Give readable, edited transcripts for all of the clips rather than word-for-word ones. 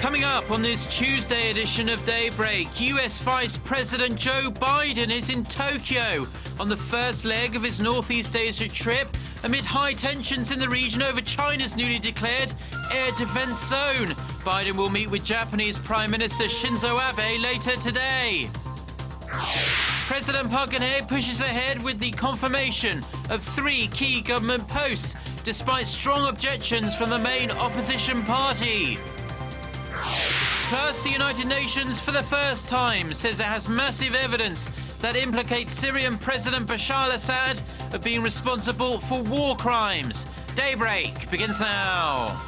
Coming up on this Tuesday edition of Daybreak, US Vice President Joe Biden is in Tokyo on the first leg of his Northeast Asia trip amid high tensions in the region over China's newly declared air defense zone. Biden will meet with Japanese Prime Minister Shinzo Abe later today. President Park Geun-hye pushes ahead with the confirmation of 3 key government posts, despite strong objections from the main opposition party. Plus, the United Nations, for the first time, says it has massive evidence that implicates Syrian President Bashar al-Assad of being responsible for war crimes. Daybreak begins now.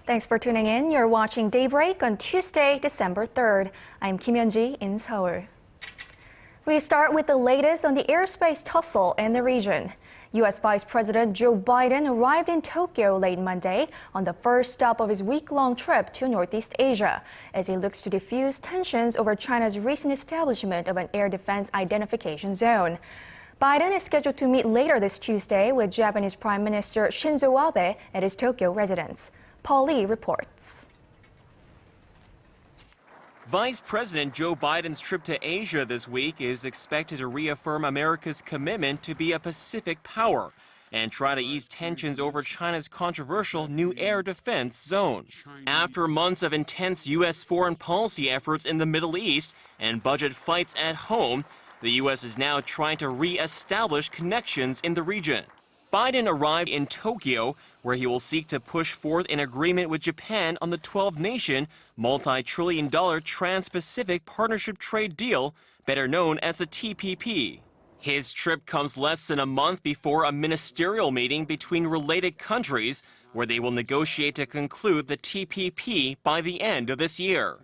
Thanks for tuning in. You're watching Daybreak on Tuesday, December 3rd. I'm Kim Hyun-ji in Seoul. We start with the latest on the airspace tussle in the region. U.S. Vice President Joe Biden arrived in Tokyo late Monday on the first stop of his week-long trip to Northeast Asia, as he looks to diffuse tensions over China's recent establishment of an air defense identification zone. Biden is scheduled to meet later this Tuesday with Japanese Prime Minister Shinzo Abe at his Tokyo residence. Paul Lee reports. Vice President Joe Biden's trip to Asia this week is expected to reaffirm America's commitment to be a Pacific power and try to ease tensions over China's controversial new air defense zone. After months of intense U.S. foreign policy efforts in the Middle East and budget fights at home, the U.S. is now trying to re-establish connections in the region. Biden arrived in Tokyo, where he will seek to push forth an agreement with Japan on the 12-nation, multi-trillion-dollar Trans-Pacific Partnership Trade Deal, better known as the TPP. His trip comes less than a month before a ministerial meeting between related countries, where they will negotiate to conclude the TPP by the end of this year.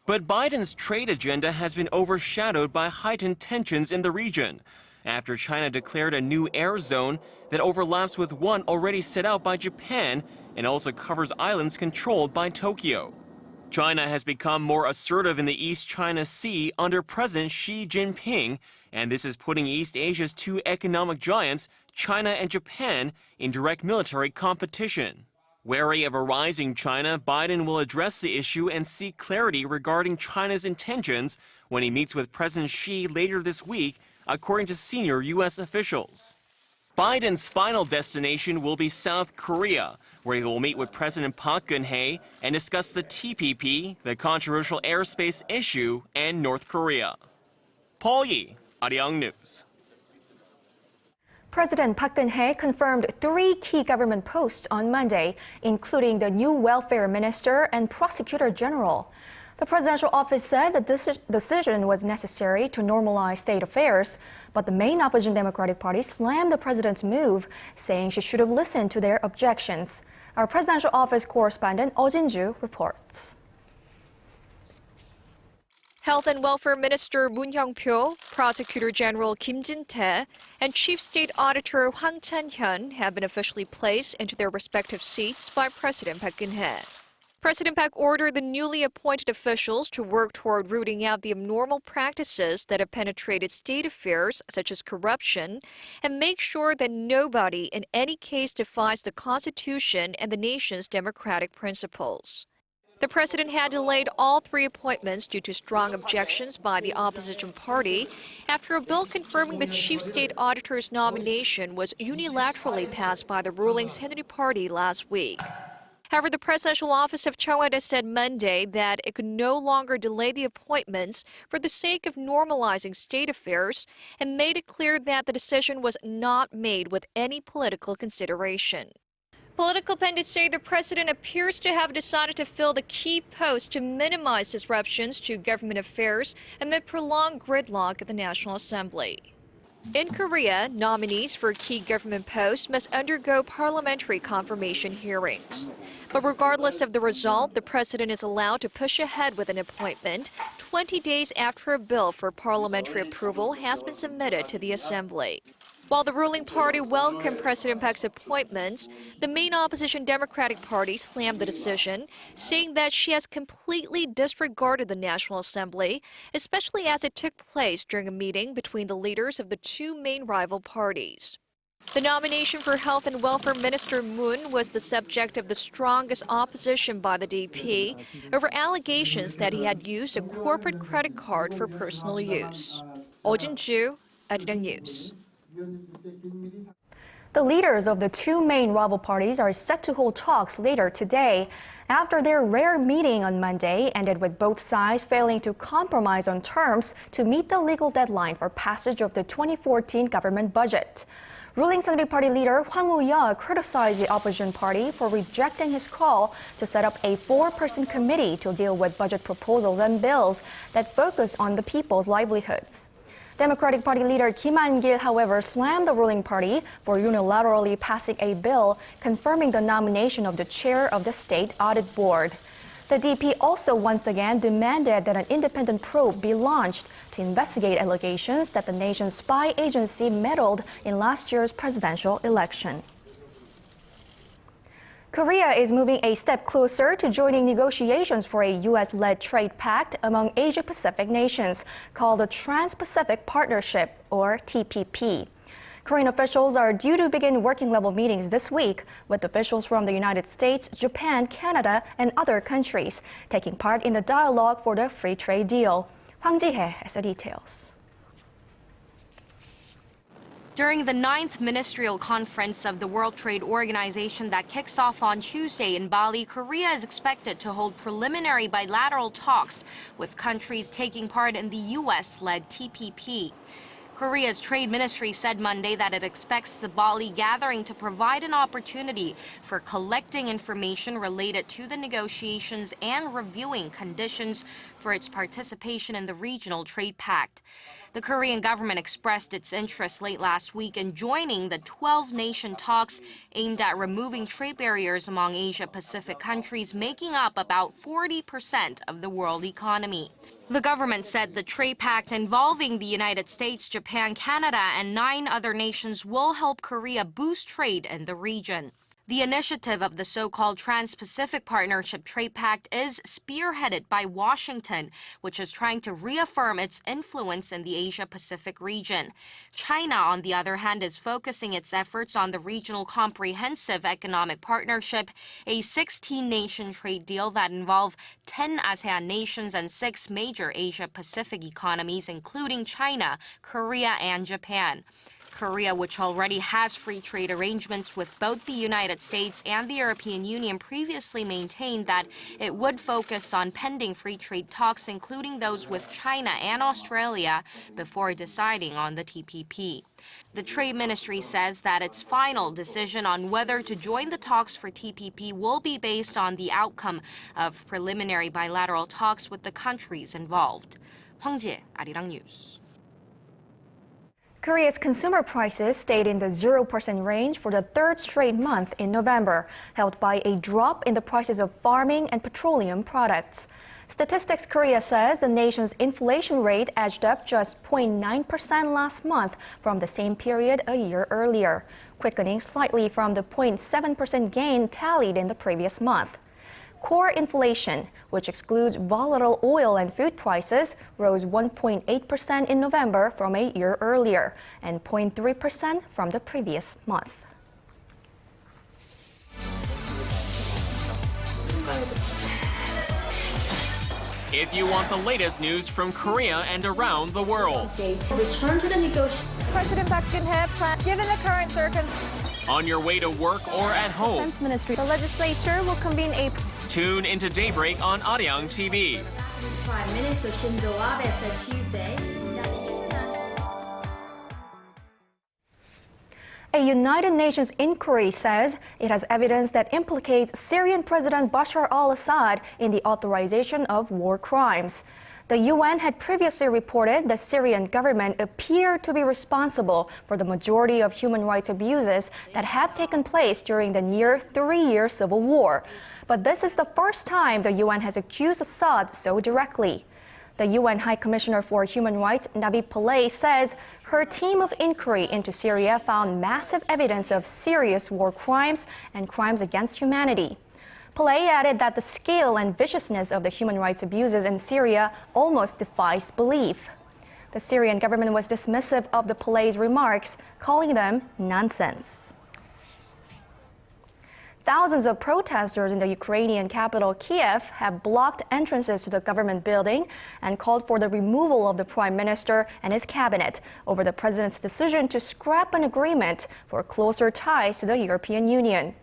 But Biden's trade agenda has been overshadowed by heightened tensions in the region, after China declared a new air zone that overlaps with one already set out by Japan and also covers islands controlled by Tokyo. China has become more assertive in the East China Sea under President Xi Jinping, and this is putting East Asia's 2 economic giants, China and Japan, in direct military competition. Wary of a rising China, Biden will address the issue and seek clarity regarding China's intentions when he meets with President Xi later this week, according to senior U.S. officials. Biden's final destination will be South Korea, where he will meet with President Park Geun-hye and discuss the TPP, the controversial airspace issue, and North Korea. Paul Yi, Arirang News. President Park Geun-hye confirmed 3 key government posts on Monday, including the new welfare minister and prosecutor general. The presidential office said that this decision was necessary to normalize state affairs, but the main opposition Democratic Party slammed the president's move, saying she should have listened to their objections. Our presidential office correspondent Oh Jin-ju reports. Health and Welfare Minister Moon Hyung-pyo, Prosecutor General Kim Jin-tae, and Chief State Auditor Hwang Chan-hyun have been officially placed into their respective seats by President Park Geun-hye. President Park ordered the newly appointed officials to work toward rooting out the abnormal practices that have penetrated state affairs, such as corruption, and make sure that nobody in any case defies the Constitution and the nation's democratic principles. The president had delayed all 3 appointments due to strong objections by the opposition party after a bill confirming the chief state auditor's nomination was unilaterally passed by the ruling Saenuri party last week. However, the presidential office of Cheongwon said Monday that it could no longer delay the appointments for the sake of normalizing state affairs and made it clear that the decision was not made with any political consideration. Political pundits say the president appears to have decided to fill the key post to minimize disruptions to government affairs amid prolonged gridlock at the National Assembly. In Korea, nominees for key government posts must undergo parliamentary confirmation hearings. But regardless of the result, the president is allowed to push ahead with an appointment 20 days after a bill for parliamentary approval has been submitted to the Assembly. While the ruling party welcomed President Park's appointments, the main opposition Democratic Party slammed the decision, saying that she has completely disregarded the National Assembly, especially as it took place during a meeting between the leaders of the two main rival parties. The nomination for Health and Welfare Minister Moon was the subject of the strongest opposition by the DP over allegations that he had used a corporate credit card for personal use. Oh Jin-ju, Arirang News. The leaders of the two main rival parties are set to hold talks later today after their rare meeting on Monday ended with both sides failing to compromise on terms to meet the legal deadline for passage of the 2014 government budget. Ruling Saturday Party leader Hwang Woo-yeol criticized the opposition party for rejecting his call to set up a four-person committee to deal with budget proposals and bills that focus on the people's livelihoods. Democratic Party leader Kim Han-gil, however, slammed the ruling party for unilaterally passing a bill confirming the nomination of the chair of the State Audit Board. The DP also once again demanded that an independent probe be launched to investigate allegations that the nation's spy agency meddled in last year's presidential election. Korea is moving a step closer to joining negotiations for a U.S.-led trade pact among Asia-Pacific nations called the Trans-Pacific Partnership, or TPP. Korean officials are due to begin working-level meetings this week with officials from the United States, Japan, Canada, and other countries taking part in the dialogue for the free trade deal. Hwang Ji-hye has the details. During the 9th Ministerial Conference of the World Trade Organization that kicks off on Tuesday in Bali, Korea is expected to hold preliminary bilateral talks with countries taking part in the U.S.-led TPP. Korea's Trade Ministry said Monday that it expects the Bali gathering to provide an opportunity for collecting information related to the negotiations and reviewing conditions for its participation in the regional trade pact. The Korean government expressed its interest late last week in joining the 12-nation talks aimed at removing trade barriers among Asia-Pacific countries, making up about 40% of the world economy. The government said the trade pact involving the United States, Japan, Canada, and 9 other nations will help Korea boost trade in the region. The initiative of the so-called Trans-Pacific Partnership Trade Pact is spearheaded by Washington, which is trying to reaffirm its influence in the Asia-Pacific region. China, on the other hand, is focusing its efforts on the Regional Comprehensive Economic Partnership, a 16-nation trade deal that involves 10 ASEAN nations and 6 major Asia-Pacific economies, including China, Korea, and Japan. Korea, which already has free trade arrangements with both the United States and the European Union, previously maintained that it would focus on pending free trade talks, including those with China and Australia, before deciding on the TPP. The Trade Ministry says that its final decision on whether to join the talks for TPP will be based on the outcome of preliminary bilateral talks with the countries involved. Hwang Ji-hye, Arirang News. Korea's consumer prices stayed in the 0% range for the third straight month in November, helped by a drop in the prices of farming and petroleum products. Statistics Korea says the nation's inflation rate edged up just 0.9% last month from the same period a year earlier, quickening slightly from the 0.7% gain tallied in the previous month. Core inflation, which excludes volatile oil and food prices, rose 1.8% in November from a year earlier and 0.3% from the previous month. If you want the latest news from Korea and around the world, Return to the negotiations. President Park Geun-hye, given the current circumstances, on your way to work or at home, the legislature will convene a tune into Daybreak on Arirang TV. Prime Minister Shinzo Abe said Tuesday A United Nations inquiry says it has evidence that implicates Syrian President Bashar al-Assad in the authorization of war crimes. The UN had previously reported the Syrian government appeared to be responsible for the majority of human rights abuses that have taken place during the near 3-year civil war. But this is the first time the UN has accused Assad so directly. The UN High Commissioner for Human Rights, Navi Pillay, says her team of inquiry into Syria found massive evidence of serious war crimes and crimes against humanity. Pillay added that the scale and viciousness of the human rights abuses in Syria almost defies belief. The Syrian government was dismissive of the Pillay's remarks, calling them nonsense. Thousands of protesters in the Ukrainian capital, Kiev, have blocked entrances to the government building and called for the removal of the prime minister and his cabinet over the president's decision to scrap an agreement for closer ties to the European Union.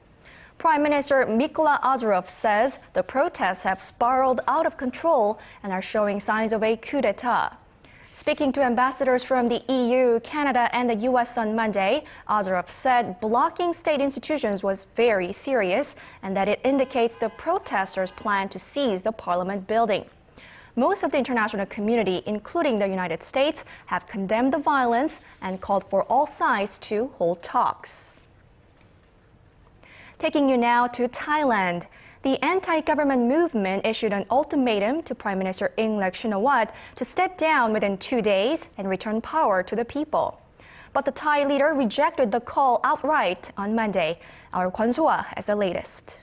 Prime Minister Mykola Azarov says the protests have spiraled out of control and are showing signs of a coup d'etat. Speaking to ambassadors from the EU, Canada, and the U.S. on Monday, Azarov said blocking state institutions was very serious and that it indicates the protesters plan to seize the parliament building. Most of the international community, including the United States, have condemned the violence and called for all sides to hold talks. Taking you now to Thailand. The anti-government movement issued an ultimatum to Prime Minister Yingluck Shinawatra to step down within 2 days and return power to the people. But the Thai leader rejected the call outright on Monday. Our Kwon So-ah has the latest.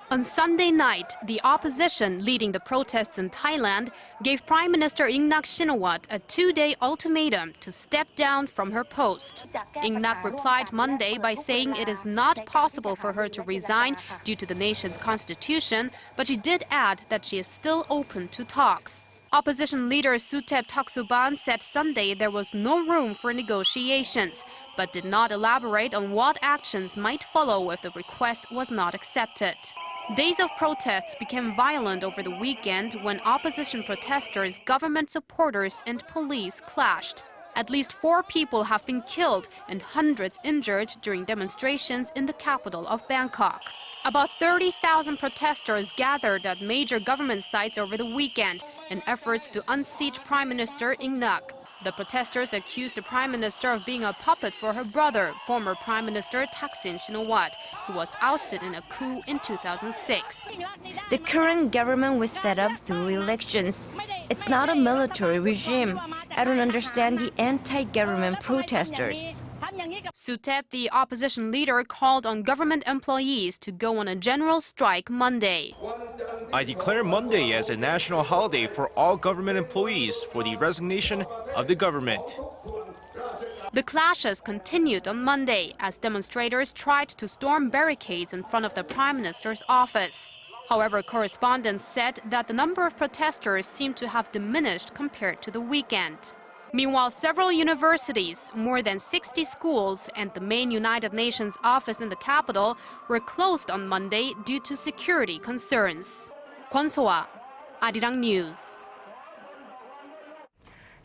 On Sunday night, the opposition leading the protests in Thailand gave Prime Minister Yingluck Shinawatra a 2-day ultimatum to step down from her post. Yingluck replied Monday by saying it is not possible for her to resign due to the nation's constitution, but she did add that she is still open to talks. Opposition leader Suthep Thakksuban said Sunday there was no room for negotiations, but did not elaborate on what actions might follow if the request was not accepted. Days of protests became violent over the weekend when opposition protesters, government supporters, and police clashed. At least 4 people have been killed and hundreds injured during demonstrations in the capital of Bangkok. About 30,000 protesters gathered at major government sites over the weekend in efforts to unseat Prime Minister Yingluck. The protesters accused the Prime Minister of being a puppet for her brother, former Prime Minister Thaksin Shinawatra, who was ousted in a coup in 2006. The current government was set up through elections. It's not a military regime. I don't understand the anti-government protesters. Suthep, the opposition leader, called on government employees to go on a general strike Monday. I declare Monday as a national holiday for all government employees for the resignation of the government. The clashes continued on Monday as demonstrators tried to storm barricades in front of the Prime Minister's office. However, correspondents said that the number of protesters seemed to have diminished compared to the weekend. Meanwhile, several universities, more than 60 schools, and the main United Nations office in the capital were closed on Monday due to security concerns. Kwon So-ah, Arirang News.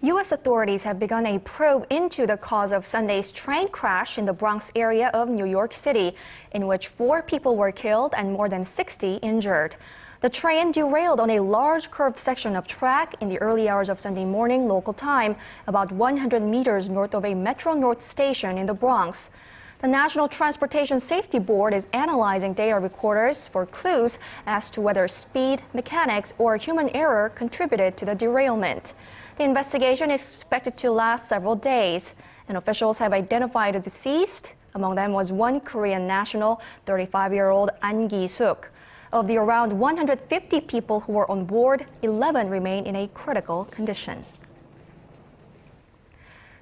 U.S. authorities have begun a probe into the cause of Sunday's train crash in the Bronx area of New York City, in which 4 people were killed and more than 60 injured. The train derailed on a large curved section of track in the early hours of Sunday morning local time, about 100 meters north of a Metro North station in the Bronx. The National Transportation Safety Board is analyzing data recorders for clues as to whether speed, mechanics, or human error contributed to the derailment. The investigation is expected to last several days, and officials have identified the deceased. Among them was one Korean national, 35-year-old An Gi-suk. Of the around 150 people who were on board, 11 remain in a critical condition.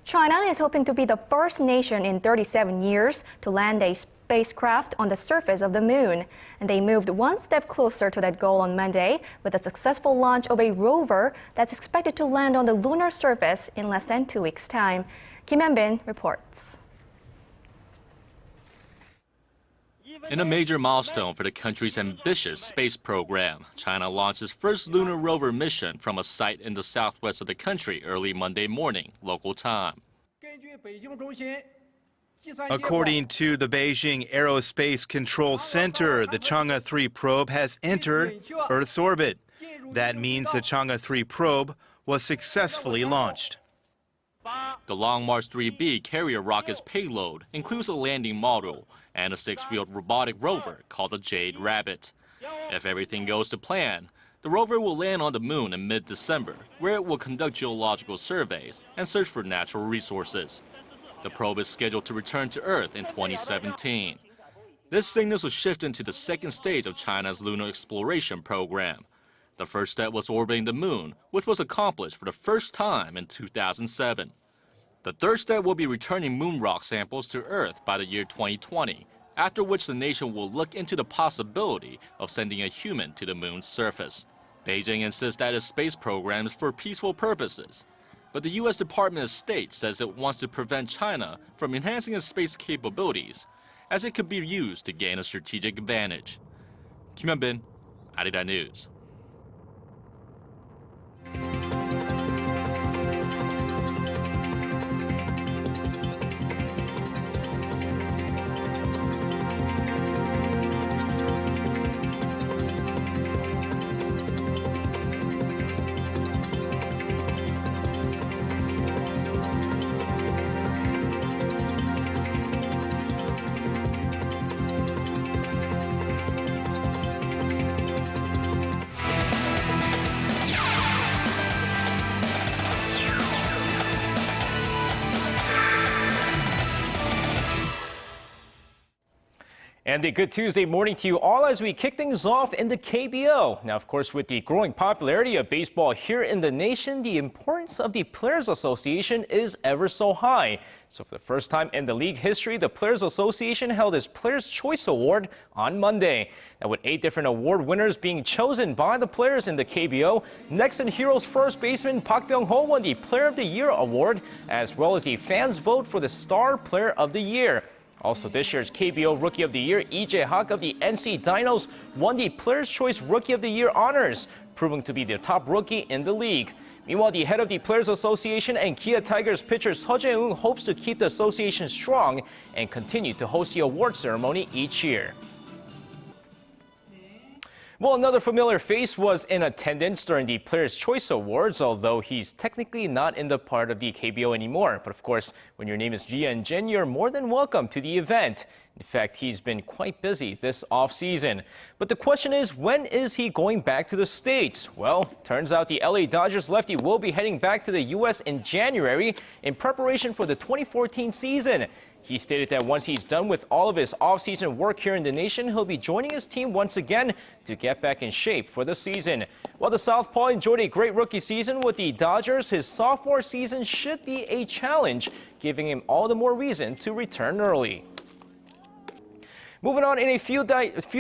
China is hoping to be the first nation in 37 years to land a spacecraft on the surface of the moon. And they moved one step closer to that goal on Monday with the successful launch of a rover that's expected to land on the lunar surface in less than 2 weeks' time. Kim Hyun-bin reports. In a major milestone for the country's ambitious space program, China launched its first lunar rover mission from a site in the southwest of the country early Monday morning, local time. According to the Beijing Aerospace Control Center, the Chang'e 3 probe has entered Earth's orbit. That means the Chang'e 3 probe was successfully launched. The Long March 3B carrier rocket's payload includes a landing module and a 6-wheeled robotic rover called the Jade Rabbit. If everything goes to plan, The rover will land on the moon in mid-December, where it will conduct geological surveys and search for natural resources. The probe is scheduled to return to Earth in 2017. This signals a shift into the second stage of China's lunar exploration program. The first step was orbiting the moon, which was accomplished for the first time in 2007. The third step will be returning moon rock samples to Earth by the year 2020, after which the nation will look into the possibility of sending a human to the moon's surface. Beijing insists that its space program is for peaceful purposes, but the U.S. Department of State says it wants to prevent China from enhancing its space capabilities, as it could be used to gain a strategic advantage. Kim Hyun-bin, Arirang News. And a good Tuesday morning to you all as we kick things off in the KBO. Now, of course, with the growing popularity of baseball here in the nation, the importance of the Players Association is ever so high. So for the first time in the league history, the Players Association held its Players' Choice Award on Monday. Now, with 8 different award winners being chosen by the players in the KBO, Next and Heroes first baseman Park Geun-hye won the Player of the Year award, as well as the fans' vote for the Star Player of the Year. Also, this year's KBO Rookie of the Year, Lee Jae-hak of the NC Dinos, won the Players' Choice Rookie of the Year honors, proving to be the top rookie in the league. Meanwhile, the head of the Players Association and Kia Tigers pitcher Seo Jae-ung hopes to keep the association strong and continue to host the award ceremony each year. Well, another familiar face was in attendance during the Players' Choice Awards, although he's technically not in the part of the KBO anymore. But of course, when your name is Ji Yeon-jin, you're more than welcome to the event. In fact, he's been quite busy this off-season. But the question is, when is he going back to the States? Well, turns out the LA Dodgers lefty will be heading back to the U.S. in January in preparation for the 2014 season. He stated that once he's done with all of his off-season work here in the nation, he'll be joining his team once again to get back in shape for the season. While the Southpaw enjoyed a great rookie season with the Dodgers, his sophomore season should be a challenge, giving him all the more reason to return early. Moving on, in a few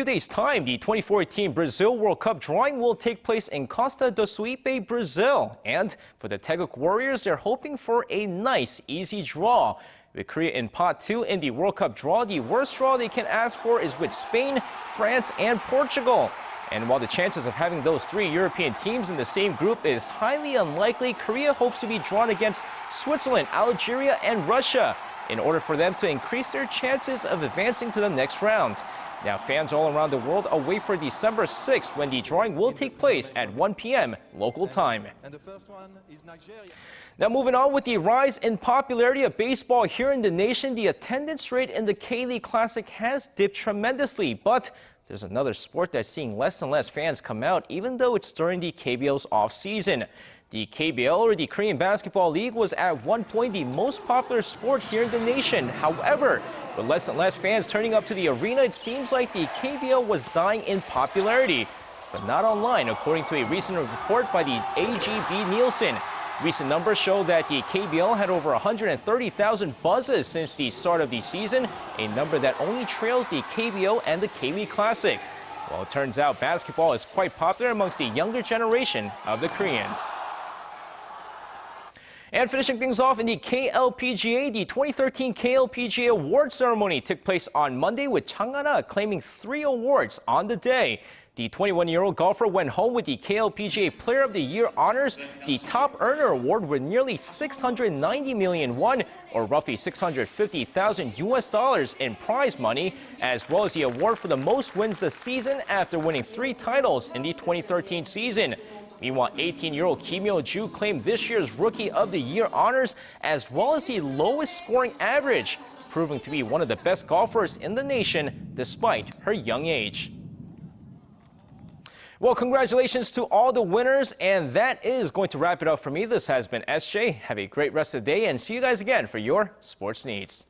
days' time, the 2014 Brazil World Cup drawing will take place in Costa do Suípe, Brazil. And for the Taeguk Warriors, they're hoping for a nice, easy draw. With Korea in Pot 2 in the World Cup draw, the worst draw they can ask for is with Spain, France, and Portugal. And while the chances of having those 3 European teams in the same group is highly unlikely, Korea hopes to be drawn against Switzerland, Algeria, and Russia in order for them to increase their chances of advancing to the next round. Now, fans all around the world await for December 6th when the drawing will take place at 1 p.m. local time. And the first one is Nigeria. Now, moving on, with the rise in popularity of baseball here in the nation, the attendance rate in the K-League Classic has dipped tremendously. But there's another sport that's seeing less and less fans come out, even though it's during the KBO's off-season. The KBL, or the Korean Basketball League, was at one point the most popular sport here in the nation. However, with less and less fans turning up to the arena, it seems like the KBL was dying in popularity. But not online, according to a recent report by the AGB Nielsen. Recent numbers show that the KBL had over 130,000 buzzes since the start of the season, a number that only trails the KBO and the K-League Classic. Well, it turns out basketball is quite popular amongst the younger generation of the Koreans. And finishing things off in the KLPGA, the 2013 KLPG Awards ceremony took place on Monday, with Chang Han-ah claiming 3 awards on the day. The 21-year-old golfer went home with the KLPGA Player of the Year honors, the Top Earner Award with nearly 690 million won, or roughly $650,000 in prize money, as well as the award for the most wins this season after winning 3 titles in the 2013 season. Meanwhile, 18-year-old Kim Yo-ju claimed this year's Rookie of the Year honors, as well as the lowest scoring average, proving to be one of the best golfers in the nation despite her young age. Well, congratulations to all the winners, and that is going to wrap it up for me. This has been SJ. Have a great rest of the day, and see you guys again for your sports needs.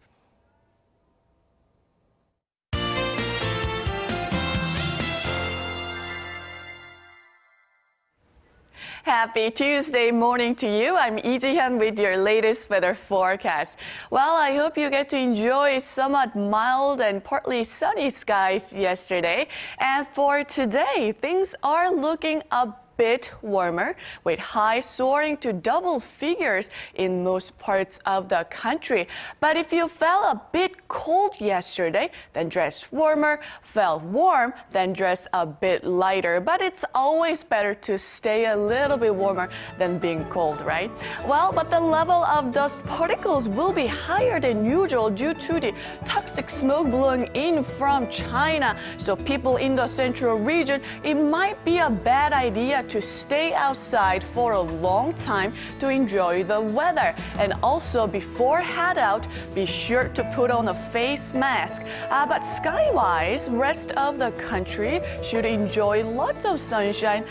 Happy Tuesday morning to you. I'm Lee Ji-hyun with your latest weather forecast. Well, I hope you get to enjoy somewhat mild and partly sunny skies yesterday. And for today, things are looking a bit warmer, with highs soaring to double figures in most parts of the country. But if you felt a bit cold yesterday, then dress warmer. Felt warm, then dress a bit lighter. But it's always better to stay a little bit warmer than being cold, right? Well, but the level of dust particles will be higher than usual due to the toxic smoke blowing in from China. So people in the central region, it might be a bad idea to stay outside for a long time to enjoy the weather. And also, before head out, be sure to put on a face mask. But sky-wise, rest of the country should enjoy lots of sunshine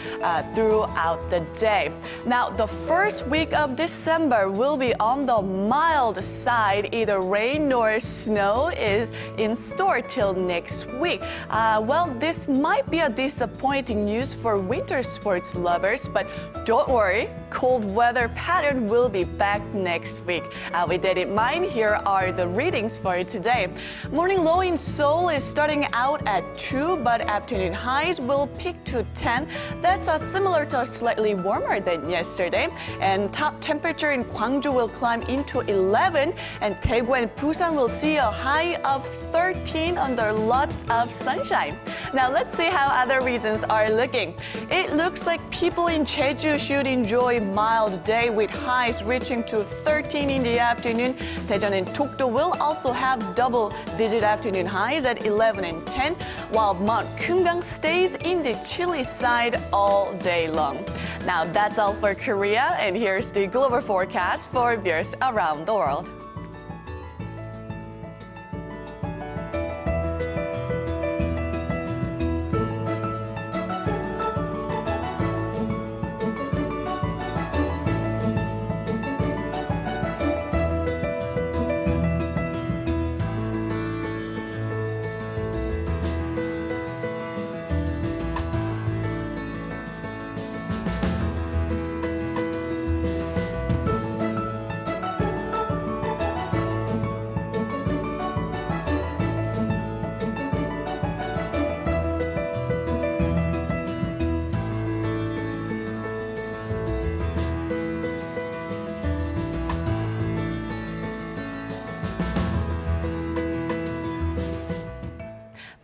throughout the day. Now, the first week of December will be on the mild side. Either rain nor snow is in store till next week. Well, this might be a disappointing news for winter sports lovers, but don't worry, cold weather pattern will be back next week. With that in mind, here are the readings for today. Morning low in Seoul is starting out at 2, but afternoon highs will peak to 10. That's similar to slightly warmer than yesterday. And top temperature in Gwangju will climb into 11, and Daegu and Busan will see a high of 13 under lots of sunshine. Now let's see how other regions are looking. It looks like people in Jeju should enjoy mild day with highs reaching to 13 in the afternoon. Daejeon and Dokdo will also have double-digit afternoon highs at 11 and 10, while Mount Kumgang stays in the chilly side all day long. Now that's all for Korea, and here's the global forecast for viewers around the world.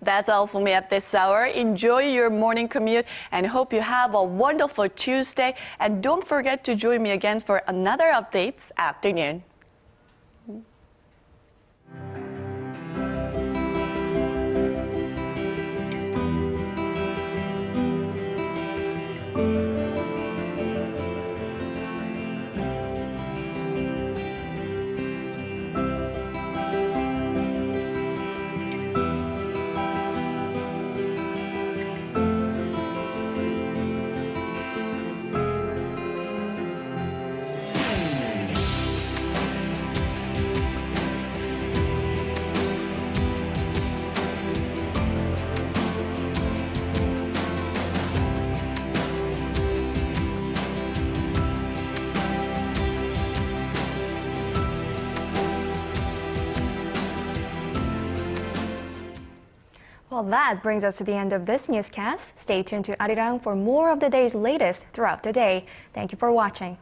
That's all for me at this hour. Enjoy your morning commute and hope you have a wonderful Tuesday. And don't forget to join me again for another updates afternoon. Well, that brings us to the end of this newscast. Stay tuned to Arirang for more of the day's latest throughout the day. Thank you for watching.